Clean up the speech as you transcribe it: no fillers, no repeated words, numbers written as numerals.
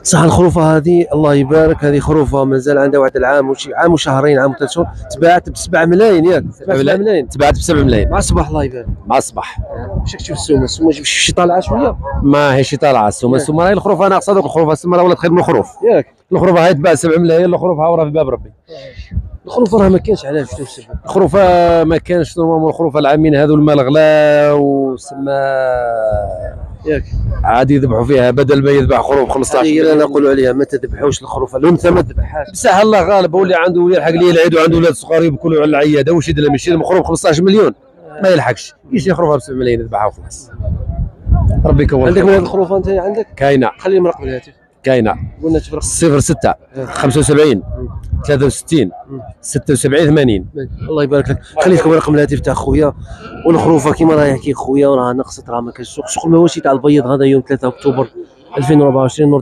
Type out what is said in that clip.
صح. الخروفه هذه الله يبارك، هذه خروفه مازال عندها واحد العام وشي عام وشهرين، عام وثلاث شهور، تباعت ب 7 ملايين ياك؟ 7 ملايين تباعت ب 7 ملايين مع الصباح الله يبارك. مع الصباح. واش كتشوف السومه؟ السومه شي طالعه شويه؟ ما هي شي طالعه السومه. السومه هاي الخروفه ناقصه، دوك الخروفه السمراء ولات خير من الخروف ياك؟ الخروفه هاي تباع 7 ملايين، الخروف ها وراه في باب ربي. الخروفه راه ما كاينش، علاش؟ شنو السبب؟ الخروفه ما كانش نورمالمون، الخروفه العامين هذو المال غلا وسما ياك؟ عاد يذبحوا فيها بدل ما يذبح خروف 15. هي اللي نقولوا عليها ما تذبحوش الخروفه، الانثى ما تذبحهاش. بصح الله غالب، واللي عنده يلحق ليه العيد وعنده ولاد صغار يبكوا على العياده، واش يدير لهم؟ يشري خروف 15 مليون ما يلحقش، يشري خروفه ب 7 ملايين يذبحها وخلاص. ربي يكون. عندك من هذه الخروفه انت عندك؟ كاينه. خليهم رقم الهاتف. كاينه. قلنا تفرق 06 75 63 76 80. الله يبارك لك. خليت لكم رقم الهاتف تاع خويا. والخروفه كيما راه يحكي خويا راه نقصت، راه ما كاينش سوق. السوق المواشي تاع البيض هذا يوم 3 اكتوبر 2024 نور